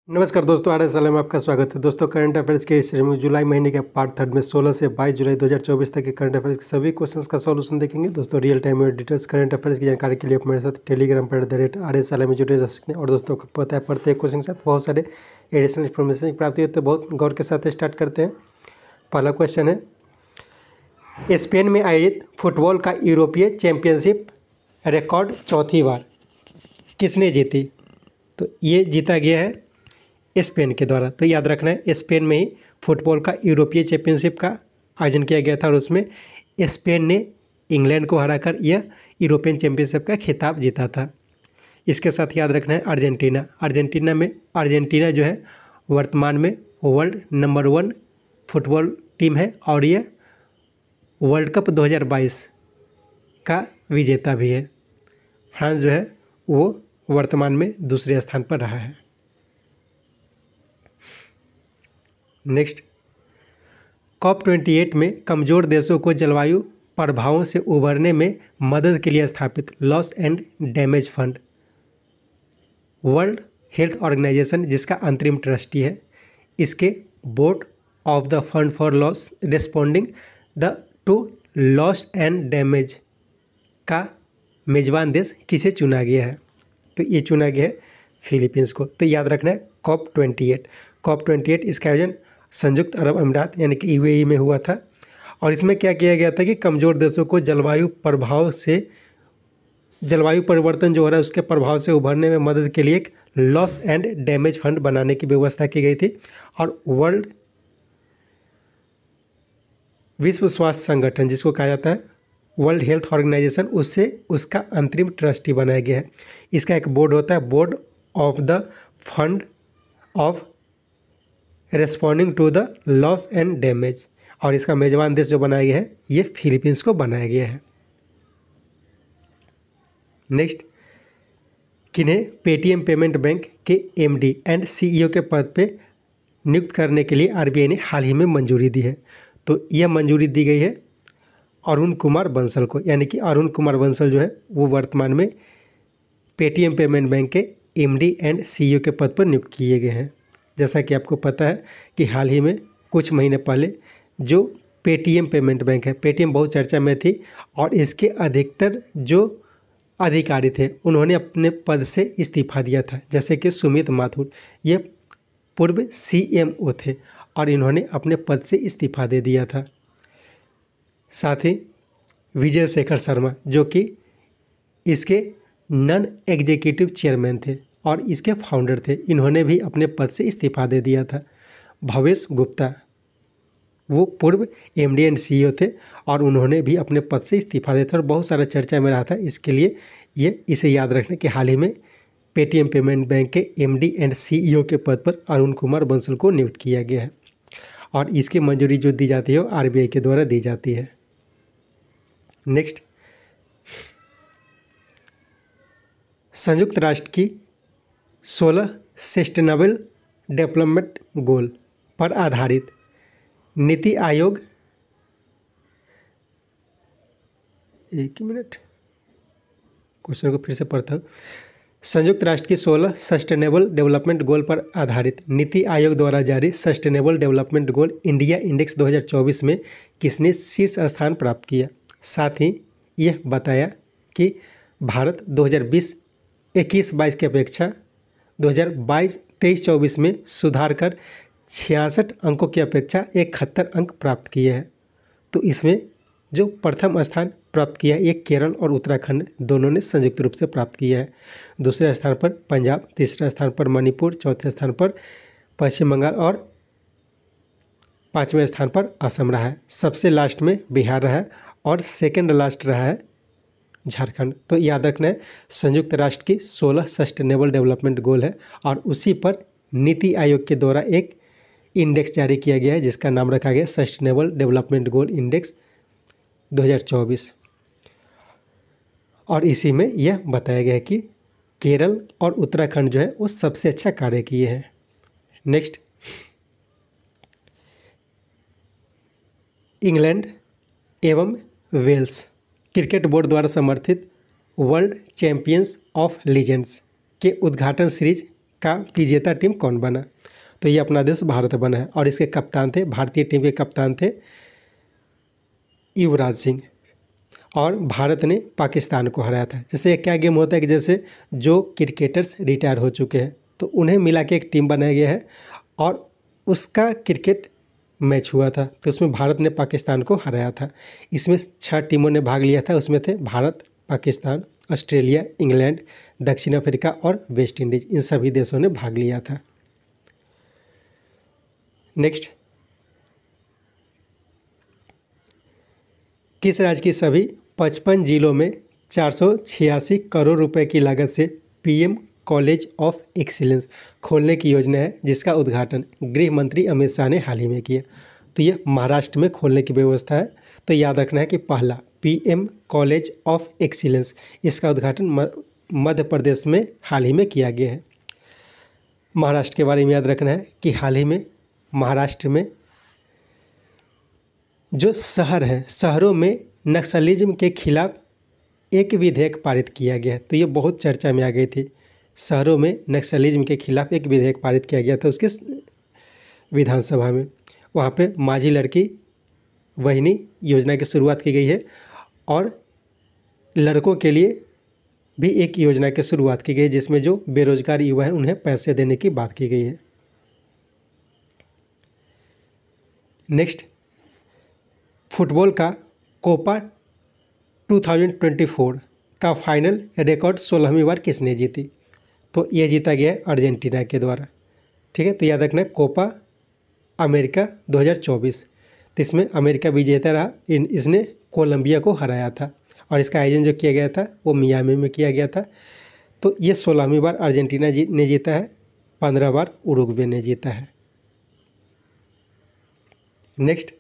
नमस्कार दोस्तों, R S में आपका स्वागत है। दोस्तों, करंट अफेयर्स के इस में जुलाई महीने के पार्ट थर्ड में 16 से 22 जुलाई 2024 तक के करंट अफेयर्स के सभी क्वेश्चंस का सॉल्यूशन देखेंगे। दोस्तों, रियल टाइम और डिटेल्स करंट अफेयर्स की जानकारी के लिए आप मेरे साथ टेलीग्राम पर @RS में जुड़े रह सकते हैं। और दोस्तों को पता है, प्रत्येक क्वेश्चन के साथ बहुत सारे एडिशनल इन्फॉर्मेशन की प्राप्ति होती है। बहुत गौर के साथ स्टार्ट करते हैं। पहला क्वेश्चन है, स्पेन में आयोजित फुटबॉल का यूरोपीय चैंपियनशिप रिकॉर्ड चौथी बार किसने जीती? तो ये जीता गया है स्पेन के द्वारा। तो याद रखना है, स्पेन में ही फुटबॉल का यूरोपीय चैंपियनशिप का आयोजन किया गया था और उसमें स्पेन ने इंग्लैंड को हराकर यह यूरोपियन चैंपियनशिप का खिताब जीता था। इसके साथ याद रखना है अर्जेंटीना जो है वर्तमान में वर्ल्ड नंबर 1 फुटबॉल टीम है और यह वर्ल्ड कप 2022 का विजेता भी है। फ्रांस जो है वो वर्तमान में दूसरे स्थान पर रहा है। नेक्स्ट, COP28 में कमज़ोर देशों को जलवायु प्रभावों से उबरने में मदद के लिए स्थापित loss and damage fund world health organization, जिसका अंतरिम ट्रस्टी है, इसके board of the fund for loss responding the to loss and damage का मेजबान देश किसे चुना गया है? तो ये चुना गया है फिलीपींस को। तो याद रखना है COP28 इसका आयोजन संयुक्त अरब अमीरात यानी कि UAE में हुआ था। और इसमें क्या किया गया था कि कमज़ोर देशों को जलवायु परिवर्तन जो हो रहा है उसके प्रभाव से उभरने में मदद के लिए एक लॉस एंड डैमेज फंड बनाने की व्यवस्था की गई थी। और विश्व स्वास्थ्य संगठन, जिसको कहा जाता है वर्ल्ड हेल्थ ऑर्गेनाइजेशन, उससे उसका अंतरिम ट्रस्टी बनाया गया है। इसका एक बोर्ड होता है, board of the fund of responding to the loss and damage, और इसका मेजबान देश जो बनाया गया है ये फिलीपींस को बनाया गया है। नेक्स्ट, किन्हें पेटीएम पेमेंट बैंक के MD एंड CEO के पद पे नियुक्त करने के लिए RBI ने हाल ही में मंजूरी दी है? तो यह मंजूरी दी गई है अरुण कुमार बंसल को, यानी कि अरुण कुमार बंसल जो है वो वर्तमान में पेटीएम पेमेंट बैंक के MD एंड CEO के पद पर नियुक्त किए गए हैं। जैसा कि आपको पता है कि हाल ही में कुछ महीने पहले जो पेटीएम पेमेंट बैंक है, पेटीएम बहुत चर्चा में थी और इसके अधिकतर जो अधिकारी थे उन्होंने अपने पद से इस्तीफा दिया था। जैसे कि सुमित माथुर, ये पूर्व CMO थे और इन्होंने अपने पद से इस्तीफा दे दिया था। साथ ही विजय शेखर शर्मा, जो कि इसके नॉन एग्जीक्यूटिव चेयरमैन थे और इसके फाउंडर थे, इन्होंने भी अपने पद से इस्तीफा दे दिया था। भवेश गुप्ता, वो पूर्व MD एंड CEO थे और उन्होंने भी अपने पद से इस्तीफा दिया था और बहुत सारा चर्चा में रहा था। इसके लिए इसे याद रखने कि हाल ही में पेटीएम पेमेंट बैंक के MD एंड CEO के पद पर अरुण कुमार बंसल को नियुक्त किया गया है और इसकी मंजूरी जो दी जाती है वो RBI के द्वारा दी जाती है। नेक्स्ट, संयुक्त राष्ट्र की 16 सस्टेनेबल डेवलपमेंट गोल पर आधारित नीति आयोग, एक मिनट क्वेश्चन को फिर से पढ़ता हूँ। संयुक्त राष्ट्र की 16 सस्टेनेबल डेवलपमेंट गोल पर आधारित नीति आयोग द्वारा जारी sustainable development goal India index 2024 में किसने शीर्ष स्थान प्राप्त किया? साथ ही यह बताया कि भारत 2020-21-22 की अपेक्षा 2022-23-24 में सुधार कर 66 अंकों की अपेक्षा 71 अंक प्राप्त किए हैं। तो इसमें जो प्रथम स्थान प्राप्त किया है ये केरल और उत्तराखंड दोनों ने संयुक्त रूप से प्राप्त किया है। दूसरे स्थान पर पंजाब, तीसरे स्थान पर मणिपुर, चौथे स्थान पर पश्चिम बंगाल और पाँचवें स्थान पर असम रहा है। सबसे लास्ट में बिहार रहा है और सेकंड लास्ट रहा है झारखंड। तो याद रखना है, संयुक्त राष्ट्र की 16 सस्टेनेबल डेवलपमेंट गोल है और उसी पर नीति आयोग के द्वारा एक इंडेक्स जारी किया गया है जिसका नाम रखा गया सस्टेनेबल डेवलपमेंट गोल इंडेक्स 2024। और इसी में यह बताया गया है कि केरल और उत्तराखंड जो है वो सबसे अच्छा कार्य किए हैं। नेक्स्ट, इंग्लैंड एवं वेल्स क्रिकेट बोर्ड द्वारा समर्थित वर्ल्ड चैंपियंस ऑफ लीजेंड्स के उद्घाटन सीरीज का विजेता टीम कौन बना? तो ये अपना देश भारत बना है और इसके कप्तान थे, भारतीय टीम के कप्तान थे युवराज सिंह। और भारत ने पाकिस्तान को हराया था। जैसे क्या गेम होता है कि जैसे जो क्रिकेटर्स रिटायर हो चुके हैं तो उन्हें मिला के एक टीम बनाया गया है और उसका क्रिकेट मैच हुआ था, तो उसमें भारत ने पाकिस्तान को हराया था। इसमें 6 टीमों ने भाग लिया था, उसमें थे भारत, पाकिस्तान, ऑस्ट्रेलिया, इंग्लैंड, दक्षिण अफ्रीका और वेस्ट इंडीज़। इन सभी देशों ने भाग लिया था। नेक्स्ट, किस राज्य की सभी 55 जिलों में 486 करोड़ रुपए की लागत से पीएम कॉलेज ऑफ एक्सीलेंस खोलने की योजना है, जिसका उद्घाटन गृह मंत्री अमित शाह ने हाल ही में किया? तो ये महाराष्ट्र में खोलने की व्यवस्था है। तो याद रखना है कि पहला पीएम कॉलेज ऑफ एक्सीलेंस, इसका उद्घाटन मध्य प्रदेश में हाल ही में किया गया है। महाराष्ट्र के बारे में याद रखना है कि हाल ही में महाराष्ट्र में जो शहर हैं, शहरों में नक्सलिज्म के खिलाफ एक विधेयक पारित किया गया है। तो ये बहुत चर्चा में आ गई थी। शहरों में नक्सलिज्म के खिलाफ एक विधेयक पारित किया गया था उसके विधानसभा में। वहाँ पे माझी लड़की वहिनी योजना की शुरुआत की गई है और लड़कों के लिए भी एक योजना की शुरुआत की गई है, जिसमें जो बेरोजगार युवा हैं उन्हें पैसे देने की बात की गई है। नेक्स्ट, फुटबॉल का कोपा 2024 का फाइनल रिकॉर्ड 16वीं बार किसने जीती? तो ये जीता गया है अर्जेंटीना के द्वारा। ठीक है, तो याद रखना है कोपा अमेरिका 2024, तो इसमें अमेरिका विजेता रहा। इसने कोलंबिया को हराया था और इसका आयोजन जो किया गया था वो मियामी में किया गया था। तो ये 16वीं बार अर्जेंटीना ने जीता है, 15 बार उरुग्वे ने जीता है। नेक्स्ट,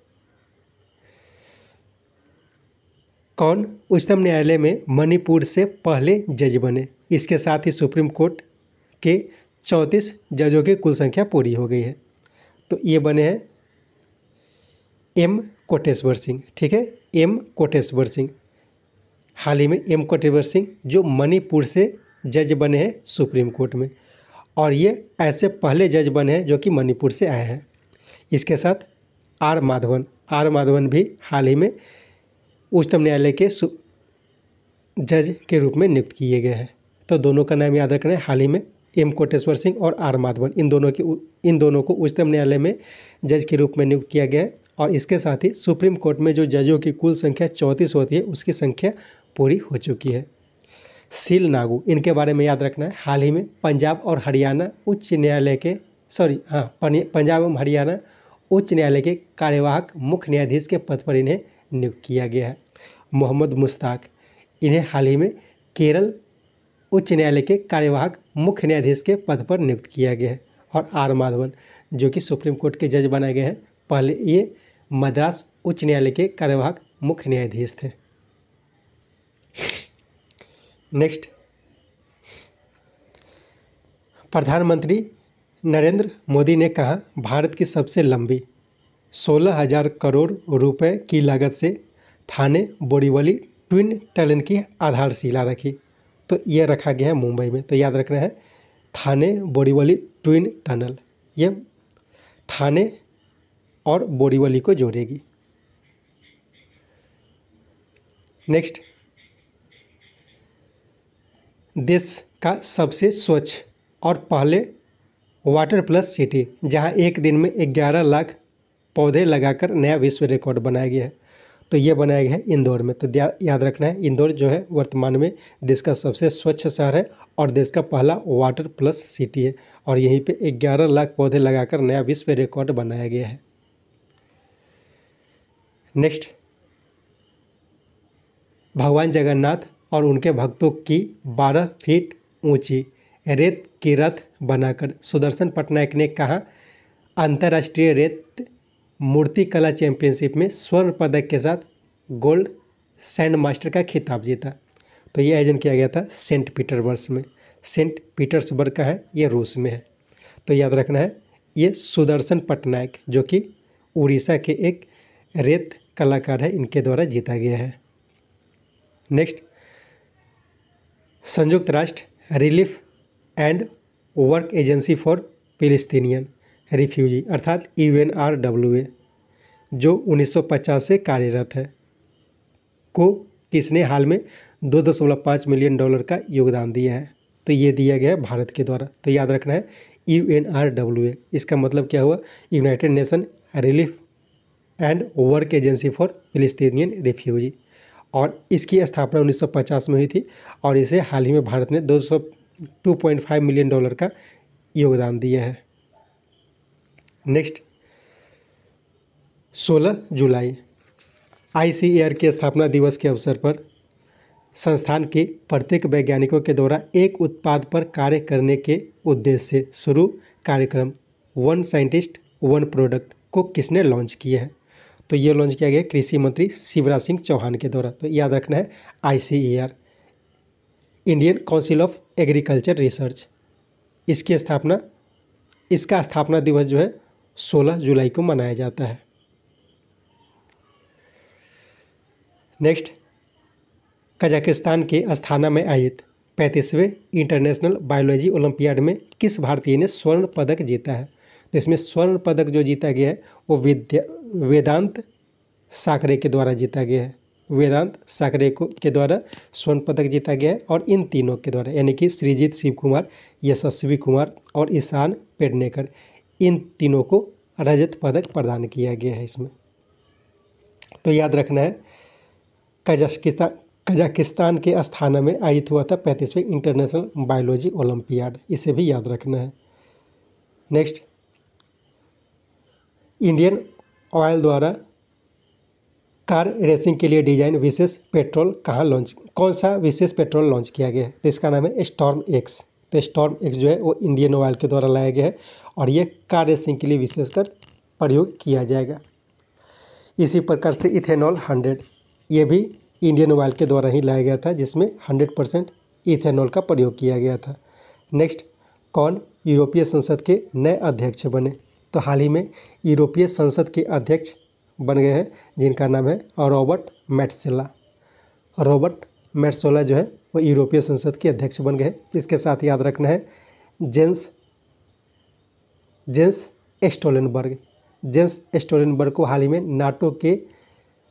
कौन उच्चतम न्यायालय में मणिपुर से पहले जज बने? इसके साथ ही सुप्रीम कोर्ट के 34 जजों की कुल संख्या पूरी हो गई है। तो ये बने हैं एम कोटेश्वर सिंह। ठीक है, एम कोटेश्वर सिंह। हाल ही में एम कोटेश्वर सिंह जो मणिपुर से जज बने हैं सुप्रीम कोर्ट में, और ये ऐसे पहले जज बने हैं जो कि मणिपुर से आए हैं। इसके साथ आर माधवन भी हाल ही में उच्चतम न्यायालय के जज के रूप में नियुक्त किए गए हैं। तो दोनों का नाम याद रखना है। हाल ही में एम कोटेश्वर सिंह और आर माधवन, इन दोनों को उच्चतम न्यायालय में जज के रूप में नियुक्त किया गया है। और इसके साथ ही सुप्रीम कोर्ट में जो जजों की कुल संख्या 34 होती है उसकी संख्या पूरी हो चुकी है। सील नागू, इनके बारे में याद रखना है। हाल ही में पंजाब और हरियाणा उच्च न्यायालय के पंजाब एवं हरियाणा उच्च न्यायालय के कार्यवाहक मुख्य न्यायाधीश के पद पर इन्हें नियुक्त किया गया है। मोहम्मद मुश्ताक, इन्हें हाल ही में केरल उच्च न्यायालय के कार्यवाहक मुख्य न्यायाधीश के पद पर नियुक्त किया गया है। और आर माधवन जो कि सुप्रीम कोर्ट के जज बनाए गए हैं, पहले ये मद्रास उच्च न्यायालय के कार्यवाहक मुख्य न्यायाधीश थे। नेक्स्ट, प्रधानमंत्री नरेंद्र मोदी ने कहा भारत की सबसे लंबी 16,000 करोड़ रुपए की लागत से थाने बोरीवली ट्विन टनल की आधारशिला रखी। तो ये रखा गया है मुंबई में। तो याद रखना है थाने बोरीवली ट्विन टनल, ये थाने और बोरीवली को जोड़ेगी। नेक्स्ट, देश का सबसे स्वच्छ और पहले वाटर प्लस सिटी जहां एक दिन में 11 लाख पौधे लगाकर नया विश्व रिकॉर्ड बनाया गया है। तो ये बनाया गया है इंदौर में। तो याद रखना है इंदौर जो है वर्तमान में देश का सबसे स्वच्छ शहर है और देश का पहला वाटर प्लस सिटी है, और यहीं पे 11 लाख पौधे लगाकर नया विश्व रिकॉर्ड बनाया गया है। नेक्स्ट, भगवान जगन्नाथ और उनके भक्तों की 12 फीट ऊंची रेत की रथ बनाकर सुदर्शन पटनायक ने कहा अंतर्राष्ट्रीय रेत मूर्ति कला चैंपियनशिप में स्वर्ण पदक के साथ गोल्ड सैंड मास्टर का खिताब जीता। तो ये आयोजन किया गया था सेंट पीटर्सबर्ग में। सेंट पीटर्सबर्ग का है, ये रूस में है। तो याद रखना है ये सुदर्शन पटनायक जो कि उड़ीसा के एक रेत कलाकार है, इनके द्वारा जीता गया है। नेक्स्ट, संयुक्त राष्ट्र relief and work agency for फिलिस्तीनियन refugee अर्थात UNRWA जो 1950 से कार्यरत है, को किसने हाल में $2.5 मिलियन का योगदान दिया है? तो ये दिया गया है भारत के द्वारा। तो याद रखना है UNRWA, इसका मतलब क्या हुआ? United nation relief and work agency for फिलिस्तीनियन refugee, और इसकी स्थापना 1950 में हुई थी और इसे हाल ही में भारत ने $2.5 मिलियन का योगदान दिया है। नेक्स्ट 16 जुलाई ICAR के स्थापना दिवस के अवसर पर संस्थान के प्रत्येक वैज्ञानिकों के द्वारा एक उत्पाद पर कार्य करने के उद्देश्य से शुरू कार्यक्रम वन साइंटिस्ट वन प्रोडक्ट को किसने लॉन्च किया है? तो ये लॉन्च किया गया कृषि मंत्री शिवराज सिंह चौहान के द्वारा। तो याद रखना है ICAR Indian council of agriculture research, इसका स्थापना दिवस जो है 16 जुलाई को मनाया जाता है। नेक्स्ट कजाकिस्तान के अस्थाना में आयोजित 35वें इंटरनेशनल बायोलॉजी ओलंपियाड में किस भारतीय ने स्वर्ण पदक जीता है? तो इसमें स्वर्ण पदक जो जीता गया है वो वेदांत साकरे के द्वारा जीता गया है। वेदांत साकरे के द्वारा स्वर्ण पदक जीता गया है और इन तीनों के द्वारा यानी कि श्रीजीत शिव कुमार, यशस्वी कुमार और ईशान पेडनेकर, इन तीनों को रजत पदक प्रदान किया गया है इसमें। तो याद रखना है कजाकिस्तान के अस्थाना में आयोजित हुआ था 35वें इंटरनेशनल बायोलॉजी ओलंपियाड, इसे भी याद रखना है। नेक्स्ट इंडियन ऑयल द्वारा कार रेसिंग के लिए डिजाइन विशेष पेट्रोल कौन सा विशेष पेट्रोल लॉन्च किया गया है? तो इसका नाम है स्टॉर्म एक्स। तो स्टॉर्म एक्स जो है वो इंडियन ऑयल के द्वारा लाया गया है और ये कार रेसिंग के लिए विशेषकर प्रयोग किया जाएगा। इसी प्रकार से इथेनॉल 100, ये भी इंडियन ऑयल के द्वारा ही लाया गया था जिसमें 100% इथेनॉल का प्रयोग किया गया था। नेक्स्ट कौन यूरोपीय संसद के नए अध्यक्ष बने? तो हाल ही में यूरोपीय संसद के अध्यक्ष बन गए हैं जिनका नाम है रॉबर्ट मेट्सोला। रॉबर्ट मेट्सोला जो है वो यूरोपीय संसद के अध्यक्ष बन गए। इसके साथ याद रखना है जेंस स्टोलनबर्ग को हाल ही में नाटो के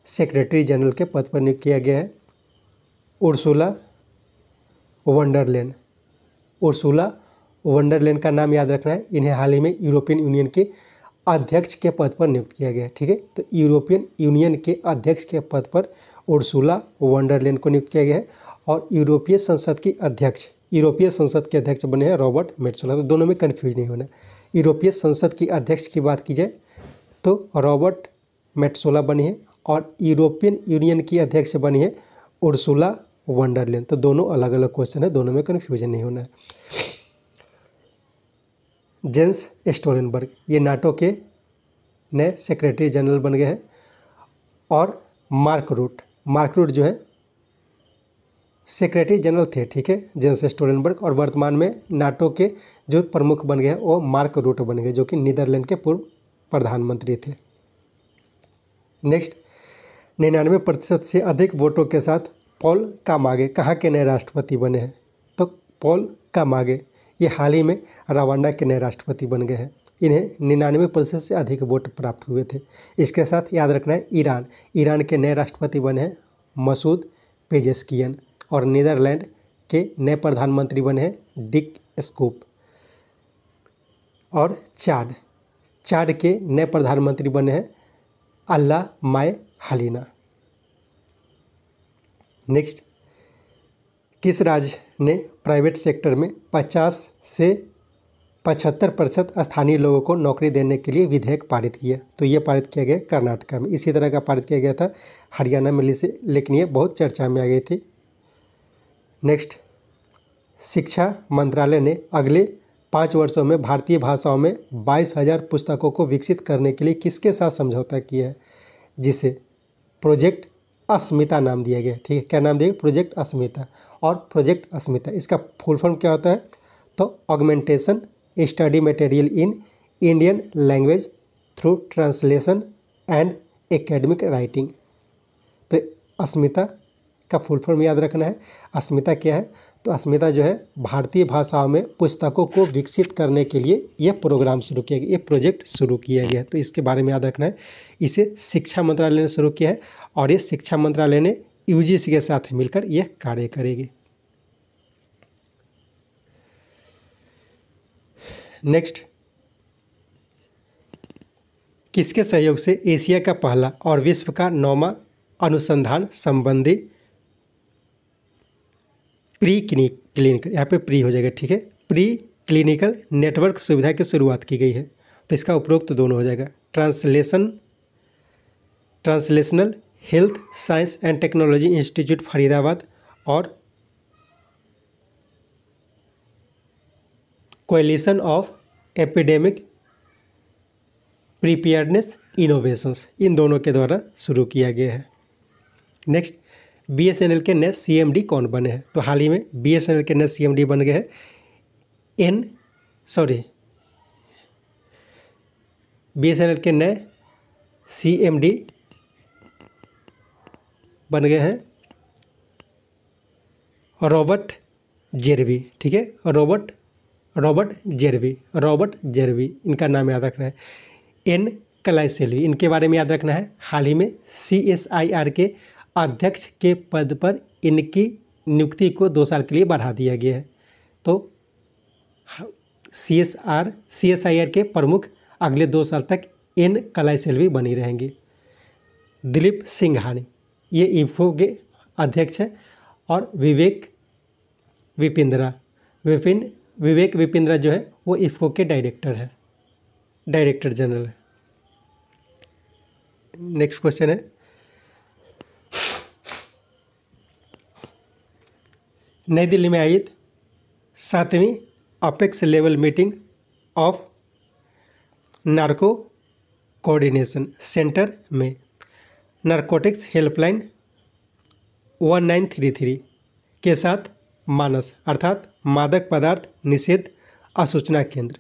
सेक्रेटरी जनरल के पद पर नियुक्त किया गया है। उर्सुला वंडरलेन का नाम याद रखना है। इन्हें हाल ही में यूरोपियन यूनियन के अध्यक्ष के पद पर नियुक्त किया गया है। ठीक है, तो यूरोपियन यूनियन के अध्यक्ष के पद पर उर्सुला वंडरलेन को नियुक्त किया गया है और यूरोपीय संसद के अध्यक्ष बने हैं रॉबर्ट मेट्सोला। तो दोनों में कन्फ्यूज नहीं होना। यूरोपीय संसद की अध्यक्ष की बात की जाए तो रॉबर्ट मेट्सोला बनी है और यूरोपियन यूनियन की अध्यक्ष बनी है उर्सुला वंडरलेन। तो दोनों अलग अलग क्वेश्चन है, दोनों में कन्फ्यूजन नहीं होना है। जेंस स्टोलनबर्ग ये नाटो के नए सेक्रेटरी जनरल बन गए हैं और मार्क रूट जो है सेक्रेटरी जनरल थे। ठीक है, जेंस स्टोलनबर्ग, और वर्तमान में नाटो के जो प्रमुख बन गए हैं वो मार्क रूट बन गए जो कि नीदरलैंड के पूर्व प्रधानमंत्री थे। नेक्स्ट 99% से अधिक वोटों के साथ पॉल कामागे कहाँ के नए राष्ट्रपति बने हैं? तो पॉल कामागे ये हाल ही में रवांडा के नए राष्ट्रपति बन गए हैं। इन्हें 99% से अधिक वोट प्राप्त हुए थे। इसके साथ याद रखना है ईरान के नए राष्ट्रपति बने हैं मसूद पेजेस्कियन और नीदरलैंड के नए प्रधानमंत्री बने हैं डिक स्कूप। और चाड के नए प्रधानमंत्री बने हैं अल्लाह माय हलीना। नेक्स्ट किस राज्य ने प्राइवेट सेक्टर में 50 से 75% स्थानीय लोगों को नौकरी देने के लिए विधेयक पारित किया? तो ये पारित किया गया कर्नाटका में। इसी तरह का पारित किया गया था हरियाणा में, लेकिन ये बहुत चर्चा में आ गई थी। नेक्स्ट शिक्षा मंत्रालय ने अगले 5 वर्षों में भारतीय भाषाओं में 22,000 पुस्तकों को विकसित करने के लिए किसके साथ समझौता किया है? जिसे प्रोजेक्ट अस्मिता नाम दिया गया। ठीक है, क्या नाम दिया? प्रोजेक्ट अस्मिता। और प्रोजेक्ट अस्मिता इसका फुल फॉर्म क्या होता है? तो augmentation study material in Indian language through translation and academic writing. तो अस्मिता का फुल फॉर्म याद रखना है। अस्मिता क्या है? तो अस्मिता जो है भारतीय भाषाओं में पुस्तकों को विकसित करने के लिए यह प्रोग्राम शुरू किया गया, ये प्रोजेक्ट शुरू किया गया। तो इसके बारे में याद रखना है। इसे शिक्षा मंत्रालय ने शुरू किया है और ये शिक्षा मंत्रालय ने यूजीसी के साथ मिलकर यह कार्य करेगी। नेक्स्ट, किसके सहयोग से एशिया का पहला और विश्व का 9वां अनुसंधान संबंधी प्री क्लिनिकल, यहाँ पे प्री हो जाएगा, ठीक है, प्री क्लिनिकल नेटवर्क सुविधा की शुरुआत की गई है। तो इसका उपरोक्त दोनों हो जाएगा, translational health science and technology institute Faridabad और coalition of epidemic preparedness innovations, इन दोनों के द्वारा शुरू किया गया है। नेक्स्ट, बीएसएनएल के नए सीएमडी कौन बने हैं? तो हाल ही में बीएसएनएल के नए सीएमडी बन गए हैं बीएसएनएल के नए सीएमडी बन गए हैं रॉबर्ट जेरवी, ठीक है, रॉबर्ट जेरवी, इनका नाम याद रखना है। एन कलाइसेल्वी, इनके बारे में याद रखना है। हाल ही में CSIR के अध्यक्ष के पद पर इनकी नियुक्ति को 2 साल के लिए बढ़ा दिया गया है। तो CSIR के प्रमुख अगले 2 साल तक एन कलाइसेल्वी बनी रहेंगी। दिलीप सिंघानी, ये इफ्को के अध्यक्ष हैं और विवेक विपिंद्रा जो है वो इफ्को के डायरेक्टर जनरल है। नेक्स्ट क्वेश्चन है, नई दिल्ली में आयोजित 7वीं apex level meeting of narco coordination centre में नारकोटिक्स हेल्पलाइन 1933 के साथ मानस अर्थात मादक पदार्थ निषेध असूचना केंद्र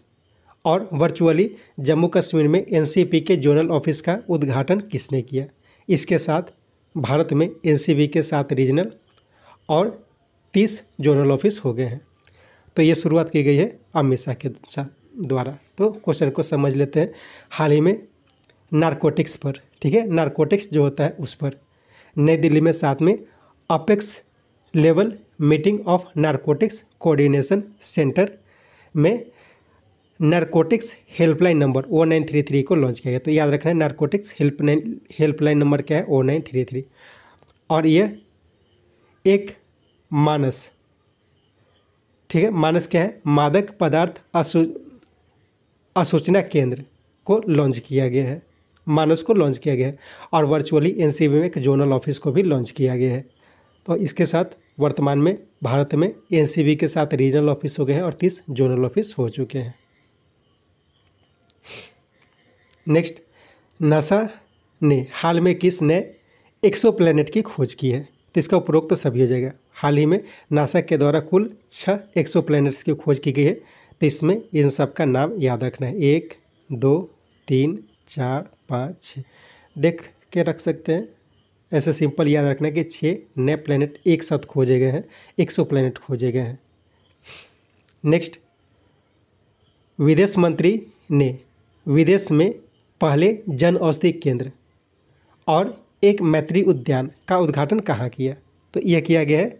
और वर्चुअली जम्मू कश्मीर में एनसीपी के जोनल ऑफिस का उद्घाटन किसने किया? इसके साथ भारत में एनसीपी के 7 रीजनल और 30 जोनल ऑफिस हो गए हैं। तो ये शुरुआत की गई है अमित शाह के द्वारा। तो क्वेश्चन को समझ लेते हैं। हाल ही में नारकोटिक्स पर, ठीक है, नारकोटिक्स जो होता है उस पर नई दिल्ली में 7वें apex level meeting of narcotics coordination centre में नारकोटिक्स हेल्पलाइन नंबर 1933 को लॉन्च किया गया। तो याद रखना है नारकोटिक्स हेल्पलाइन नंबर क्या है? 1933। और यह एक मानस, ठीक है, मानस क्या है? मादक पदार्थ असूचना केंद्र को लॉन्च किया गया है, मानस को लॉन्च किया गया है। और वर्चुअली एनसीबी में एक जोनल ऑफिस को भी लॉन्च किया गया है। तो इसके साथ वर्तमान में भारत में एनसीबी के साथ रीजनल ऑफिस हो गए हैं और 30 जोनल ऑफिस हो चुके हैं। नेक्स्ट, नासा ने हाल में किस नए एक्सोप्लैनेट की खोज की है? तो इसका उपरोक्त तो सभी हो जाएगा। हाल ही में नासा के द्वारा कुल 6 एक्सोप्लैनेट्स की खोज की गई है। तो इसमें इन सब का नाम याद रखना है, 1 2 3 4 5 6 देख के रख सकते हैं। ऐसे सिंपल याद रखना है कि 6 नए प्लैनेट एक साथ खोजे गए हैं, एक्सोप्लैनेट खोजे गए हैं। नेक्स्ट, विदेश मंत्री ने विदेश में पहले जन औषधि केंद्र और एक मैत्री उद्यान का उद्घाटन कहाँ किया? तो यह किया गया है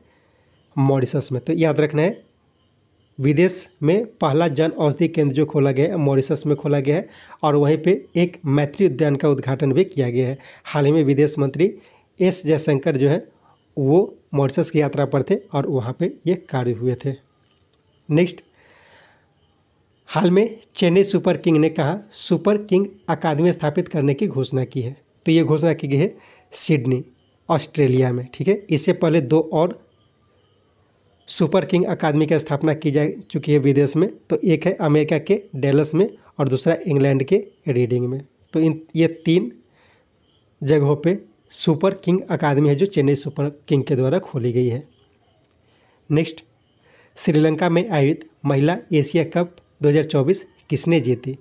मॉरिशस में। तो याद रखना है विदेश में पहला जन औषधि केंद्र जो खोला गया है मॉरिशस में खोला गया है और वहीं पे एक मैत्री उद्यान का उद्घाटन भी किया गया है। हाल ही में विदेश मंत्री एस जयशंकर जो है वो मॉरिशस की यात्रा पर थे और वहाँ पे ये कार्य हुए थे। नेक्स्ट, हाल में चेन्नई सुपर किंग ने कहा सुपर किंग अकादमी स्थापित करने की घोषणा की है। तो ये घोषणा की गई है सिडनी, ऑस्ट्रेलिया में, ठीक है। इससे पहले 2 और सुपर किंग अकादमी की स्थापना की जा चुकी है विदेश में। तो एक है अमेरिका के डेलस में और दूसरा इंग्लैंड के रीडिंग में। तो ये 3 जगहों पे सुपर किंग अकादमी है जो चेन्नई सुपर किंग के द्वारा खोली गई है। नेक्स्ट, श्रीलंका में आयोजित महिला एशिया कप 2024 किसने जीती?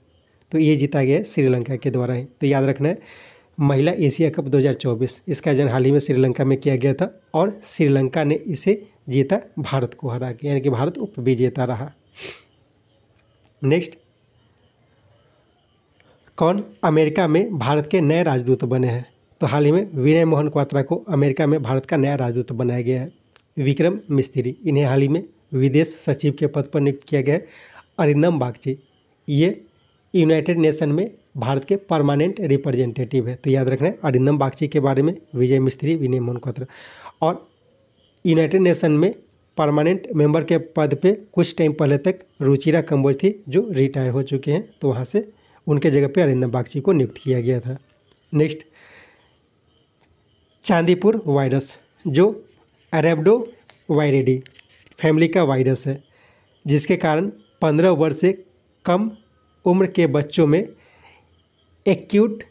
तो ये जीता गया है श्रीलंका के द्वारा ही। तो याद रखना है महिला एशिया कप 2024 इसका आयोजन हाल ही में श्रीलंका में किया गया था और श्रीलंका ने इसे जीता भारत को हरा के, यानी कि भारत उपविजेता रहा। नेक्स्ट, कौन अमेरिका में भारत के नए राजदूत बने हैं? तो हाल ही में विनय मोहन क्वात्रा को अमेरिका में भारत का नया राजदूत बनाया गया है। विक्रम मिस्त्री, इन्हें हाल ही में विदेश सचिव के पद पर नियुक्त किया गया है। अरिंदम बागची, ये यूनाइटेड नेशन में भारत के परमानेंट रिप्रेजेंटेटिव है। तो याद रखना है अरिंदम बागची के बारे में, विजय मिस्त्री, विनय मोहन क्वात्रा। और यूनाइटेड नेशन में परमानेंट मेंबर के पद पे कुछ टाइम पहले तक रुचिरा कंबोज थी, जो रिटायर हो चुके हैं, तो वहाँ से उनके जगह पे अरिंदम बागची को नियुक्त किया गया था। नेक्स्ट, चांदीपुर वायरस, जो अरेबिडोवायरिडी फैमिली का वायरस है, जिसके कारण 15 वर्ष से कम उम्र के बच्चों में एक्यूट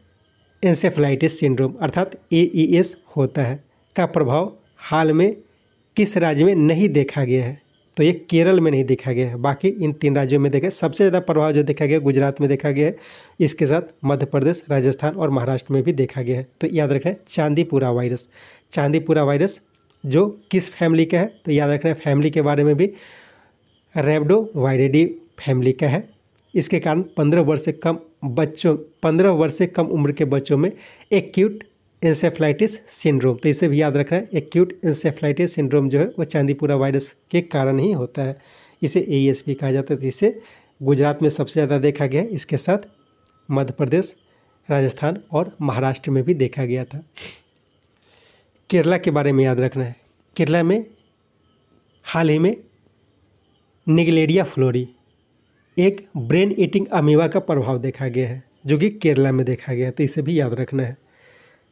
एन्सेफेलाइटिस सिंड्रोम अर्थात AES होता है, का प्रभाव हाल में किस राज्य में नहीं देखा गया है? तो ये केरल में नहीं देखा गया है, बाकी इन 3 राज्यों में देखा। सबसे ज़्यादा प्रभाव जो देखा गया गुजरात में देखा गया है, इसके साथ मध्य प्रदेश, राजस्थान और महाराष्ट्र में भी देखा गया है। तो याद रखना है चांदीपुरा वायरस। चांदीपुरा वायरस जो किस फैमिली का है? तो याद रखना है फैमिली के बारे में भी रेब्डोवायरिडी फैमिली का है। इसके कारण 15 वर्ष से कम उम्र के बच्चों में एक्यूट एन्सेफेलाइटिस सिंड्रोम, तो इसे भी याद रखना है। एक्यूट एन्सेफेलाइटिस सिंड्रोम जो है वो चांदीपुरा वायरस के कारण ही होता है। इसे AES भी कहा जाता है। तो इसे गुजरात में सबसे ज़्यादा देखा गया है, इसके साथ मध्य प्रदेश, राजस्थान और महाराष्ट्र में भी देखा गया था। केरला के बारे में याद रखना है। केरला में हाल ही में निगलेरिया फ्लोरी, एक ब्रेन ईटिंग अमीबा का प्रभाव देखा गया है, जो कि केरला में देखा गया है, तो इसे भी याद रखना है।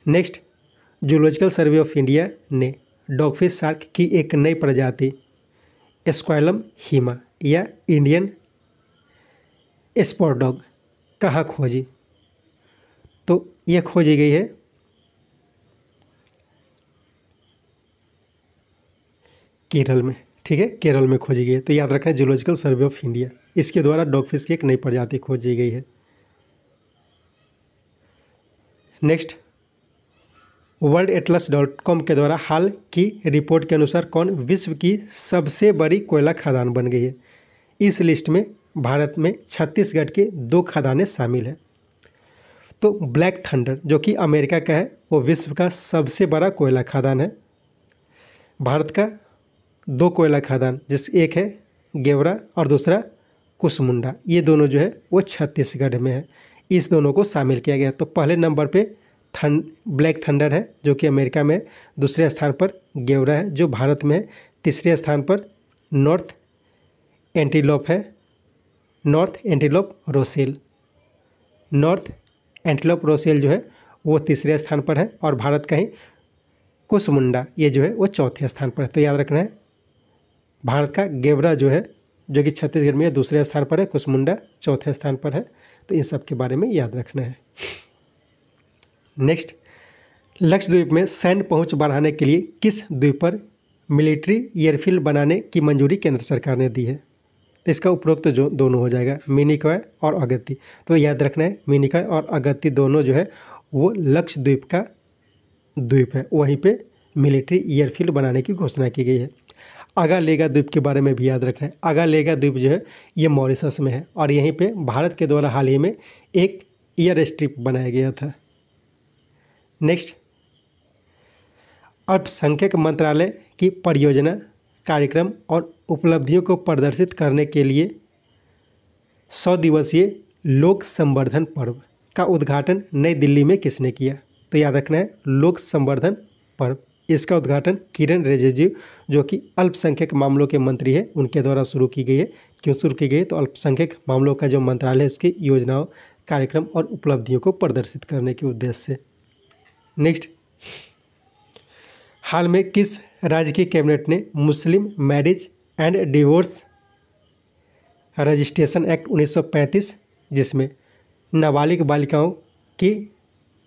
Next, zoological survey of India ने डॉगफिश शार्क की एक नई प्रजाति एस्क्वायलम हीमा या इंडियन स्पॉट डॉग कहाँ खोजी? तो यह खोजी गई है केरल में, ठीक है, केरल में खोजी गई है। तो याद रखना है जूलॉजिकल सर्वे ऑफ इंडिया, इसके द्वारा डॉगफिश की एक नई प्रजाति खोजी गई है। नेक्स्ट, worldatlas.com के द्वारा हाल की रिपोर्ट के अनुसार कौन विश्व की सबसे बड़ी कोयला खदान बन गई है? इस लिस्ट में भारत में छत्तीसगढ़ के 2 खदानें शामिल हैं। तो ब्लैक थंडर जो कि अमेरिका का है, वो विश्व का सबसे बड़ा कोयला खदान है। भारत का 2 कोयला खदान, एक है गेवरा और दूसरा कुसमुंडा, ये दोनों जो है वो छत्तीसगढ़ में है। इस दोनों को शामिल किया गया। तो पहले नंबर पे ब्लैक थंडर है जो कि अमेरिका में, दूसरे स्थान पर गेवरा है जो भारत में है, तीसरे स्थान पर नॉर्थ एंटीलोप है, north antelope Rosell. North antelope Rosell जो है वो तीसरे स्थान पर है और भारत का ही कुसमुंडा ये जो है वो चौथे स्थान पर है। तो याद रखना है भारत का गेवरा जो है, जो कि छत्तीसगढ़ में दूसरे स्थान पर है, कुसमुंडा चौथे स्थान पर है। तो इन सब के बारे में याद रखना है। नेक्स्ट, लक्षद्वीप में सैन्य पहुंच बढ़ाने के लिए किस द्वीप पर मिलिट्री एयरफील्ड बनाने की मंजूरी केंद्र सरकार ने दी है? तो इसका उपरोक्त जो दोनों हो जाएगा, मिनिकॉय और अगत्ती। तो याद रखना है मिनिकॉय और अगत्ती दोनों जो है वो लक्षद्वीप का द्वीप है, वहीं पे मिलिट्री एयरफील्ड बनाने की घोषणा की गई है। अगालेगा द्वीप के बारे में भी याद रखना है। अगालेगा द्वीप जो है ये मॉरिशस में है और यहीं पे भारत के द्वारा हाल ही में एक एयर स्ट्रिप बनाया गया था। नेक्स्ट, अल्पसंख्यक मंत्रालय की परियोजना, कार्यक्रम और उपलब्धियों को प्रदर्शित करने के लिए 100 दिवसीय लोक संवर्धन पर्व का उद्घाटन नई दिल्ली में किसने किया? तो याद रखना है लोक संवर्धन पर्व, इसका उद्घाटन किरण रिजिजू जो कि अल्पसंख्यक मामलों के मंत्री है उनके द्वारा शुरू की गई है। क्यों शुरू की गई? तो अल्पसंख्यक मामलों का जो मंत्रालय है उसकी योजनाओं, कार्यक्रम और उपलब्धियों को प्रदर्शित करने के उद्देश्य से। नेक्स्ट, हाल में किस राज्य की कैबिनेट ने मुस्लिम marriage and divorce registration act 1935 जिसमें नाबालिग बालिकाओं की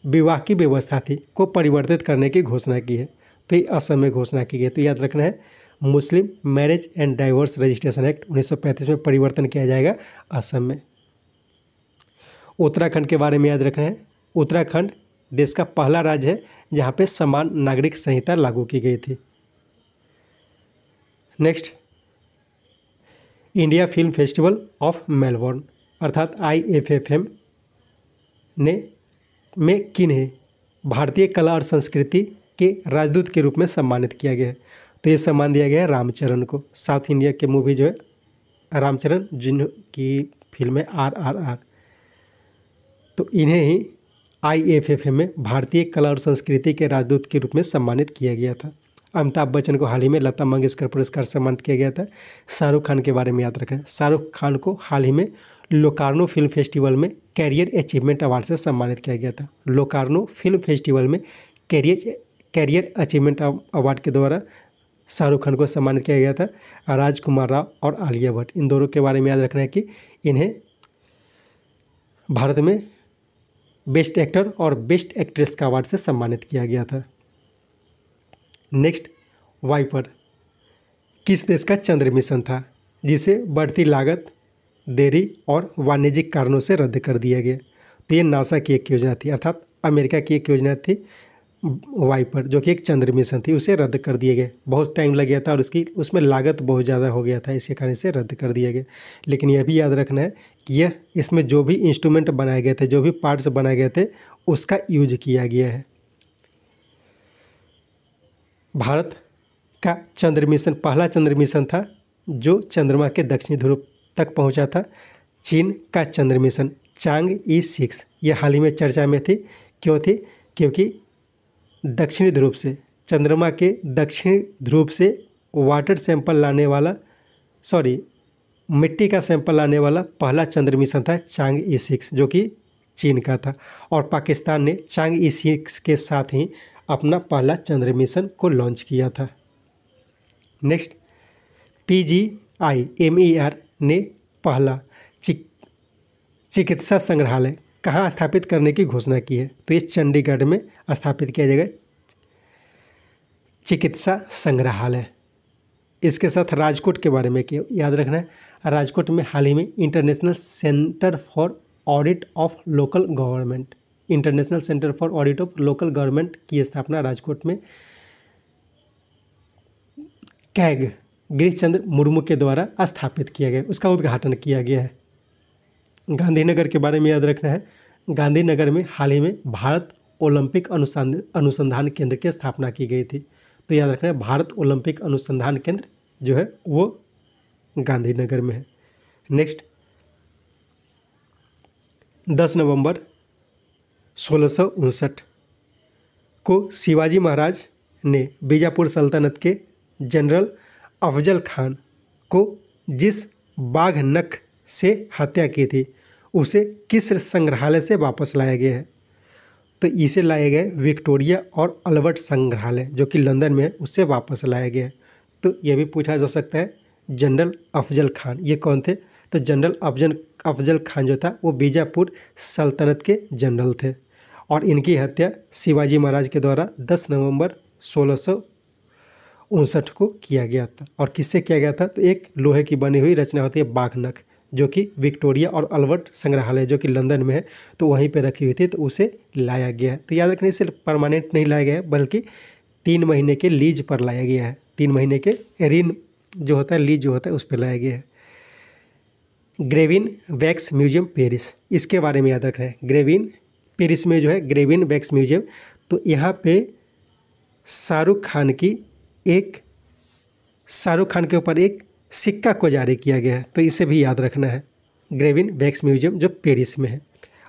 विवाह की व्यवस्था थी को परिवर्तित करने की घोषणा की है? तो ये असम में घोषणा की गई। तो याद रखना है मुस्लिम marriage and divorce registration act 1935 में परिवर्तन किया जाएगा असम में। उत्तराखंड के बारे में याद रखना है। उत्तराखंड देश का पहला राज्य है जहाँ पे समान नागरिक संहिता लागू की गई थी। Next, India film festival of Melbourne अर्थात IFFM ने में किन्हें भारतीय कला और संस्कृति के राजदूत के रूप में सम्मानित किया गया है? तो ये सम्मान दिया गया है रामचरण को। साउथ इंडिया के मूवी जो है रामचरण, जिनकी फिल्म है RRR, तो इन्हें ही IFFM में भारतीय कला और संस्कृति के राजदूत के रूप में सम्मानित किया गया था। अमिताभ बच्चन को हाल ही में लता मंगेशकर पुरस्कार से सम्मानित किया गया था। शाहरुख खान के बारे में याद रखें, शाहरुख खान को हाल ही में लोकार्नो फिल्म फेस्टिवल में कैरियर अचीवमेंट अवार्ड से सम्मानित किया गया था। लोकार्नो फिल्म फेस्टिवल में कैरियर अचीवमेंट अवार्ड के द्वारा शाहरुख खान को सम्मानित किया गया था। राजकुमार राव और आलिया भट्ट, इन दोनों के बारे में याद रखना है कि इन्हें भारत में बेस्ट एक्टर और बेस्ट एक्ट्रेस का अवार्ड से सम्मानित किया गया था। नेक्स्ट, वाइपर किस देश का चंद्र मिशन था जिसे बढ़ती लागत, देरी और वाणिज्यिक कारणों से रद्द कर दिया गया? तो ये नासा की एक योजना थी, अर्थात अमेरिका की एक योजना थी वाइपर, जो कि एक चंद्र मिशन थी, उसे रद्द कर दिया गया। बहुत टाइम लग गया था और उसमें लागत बहुत ज़्यादा हो गया था, इसके कारण से रद्द कर दिया गया। लेकिन यह भी याद रखना है कि इसमें जो भी इंस्ट्रूमेंट बनाए गए थे, जो भी पार्ट्स बनाए गए थे, उसका यूज किया गया है। भारत का चंद्र मिशन पहला चंद्र मिशन था जो चंद्रमा के दक्षिणी ध्रुव तक पहुंचा था। चीन का चंद्र मिशन चांग-ई 6 ये हाल ही में चर्चा में थी। क्यों थी? क्योंकि दक्षिणी ध्रुव से, चंद्रमा के दक्षिणी ध्रुव से वाटर सैंपल लाने वाला, मिट्टी का सैंपल लाने वाला पहला चंद्र मिशन था चांग-ई 6, जो कि चीन का था। और पाकिस्तान ने चांग-ई 6 के साथ ही अपना पहला चंद्र मिशन को लॉन्च किया था। नेक्स्ट, PGIMER ने पहला चिकित्सा संग्रहालय कहाँ स्थापित करने की घोषणा की है? तो ये चंडीगढ़ में स्थापित किया जाएगा चिकित्सा संग्रहालय। इसके साथ राजकोट के बारे में याद रखना है, राजकोट में हाल ही में international centre for audit of local government, international centre for audit of local government की स्थापना राजकोट में कैग गिरीश चंद्र मुर्मू के द्वारा स्थापित किया गया, उसका उद्घाटन किया गया है। गांधीनगर के बारे में याद रखना है, गांधीनगर में हाल ही में भारत ओलंपिक अनुसंधान केंद्र की स्थापना की गई थी। तो याद रखना है, भारत ओलंपिक अनुसंधान केंद्र जो है वो गांधीनगर में है। नेक्स्ट, 10 नवंबर 1659 को शिवाजी महाराज ने बीजापुर सल्तनत के जनरल अफजल खान को जिस बाघ नख से हत्या की थी उसे किस संग्रहालय से वापस लाया गया है? तो इसे लाया गया विक्टोरिया और अल्बर्ट संग्रहालय जो कि लंदन में है, उससे वापस लाया गया है। तो यह भी पूछा जा सकता है जनरल अफजल खान ये कौन थे? तो जनरल अफजल खान जो था वो बीजापुर सल्तनत के जनरल थे और इनकी हत्या शिवाजी महाराज के द्वारा 10 नवंबर 1659 को किया गया था। और किससे किया गया था? तो एक लोहे की बनी हुई रचना होती है बाघ नख, जो कि विक्टोरिया और अल्बर्ट संग्रहालय जो कि लंदन में है, तो वहीं पे रखी हुई थी, तो उसे लाया गया है। तो याद रखने से परमानेंट नहीं लाया गया है, बल्कि 3 महीने के लीज पर लाया गया है। 3 महीने के ऋण जो होता है, लीज जो होता है, उस पर लाया गया है। ग्रेविन वैक्स म्यूजियम पेरिस, इसके बारे में याद रखना है। ग्रेविन पेरिस में जो है ग्रेविन वैक्स म्यूजियम, तो यहाँ पे शाहरुख खान के ऊपर एक सिक्का को जारी किया गया है, तो इसे भी याद रखना है। ग्रेविन वैक्स म्यूजियम जो पेरिस में है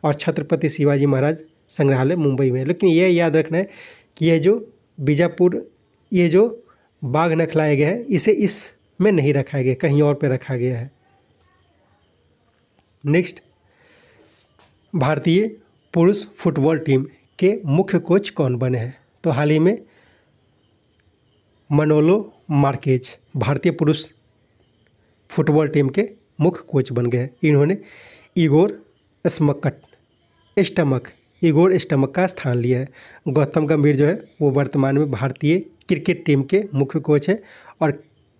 और छत्रपति शिवाजी महाराज संग्रहालय मुंबई में है। लेकिन यह याद रखना है कि ये जो बीजापुर ये जो बाघ नख लाया गया है, इसे इसमें नहीं रखा गया, कहीं और पे रखा गया है। नेक्स्ट, भारतीय पुरुष फुटबॉल टीम के मुख्य कोच कौन बने हैं? तो हाल ही में मनोलो मार्केज भारतीय पुरुष फुटबॉल टीम के मुख्य कोच बन गए। इन्होंने इगोर स्टमक का स्थान लिया है। गौतम गंभीर जो है वो वर्तमान में भारतीय क्रिकेट टीम के मुख्य कोच है और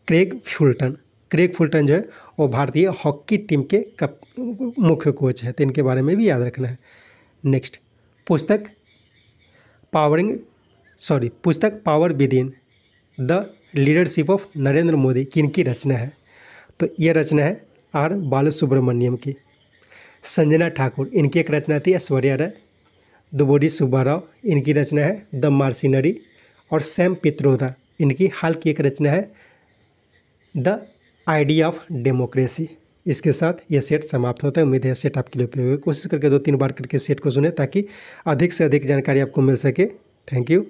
क्रेग फुलटन जो है वो भारतीय हॉकी टीम के मुख्य कोच है। तो इनके बारे में भी याद रखना है। नेक्स्ट, पुस्तक power with in the leadership of Narendra Modi किनकी रचना है? तो यह रचना है आर बालसुब्रमण्यम की। संजना ठाकुर, इनकी एक रचना थी ऐश्वर्या राय। दुबोडी सुब्बाराव, इनकी रचना है द मार्सिनरी। और सैम पित्रोदा, इनकी हाल की एक रचना है द आइडिया ऑफ डेमोक्रेसी। इसके साथ यह सेट समाप्त होता है। उम्मीद है सेट आपके लिए उपयोगी। कोशिश करके 2-3 बार करके सेट को सुने ताकि अधिक से अधिक जानकारी आपको मिल सके। Thank you.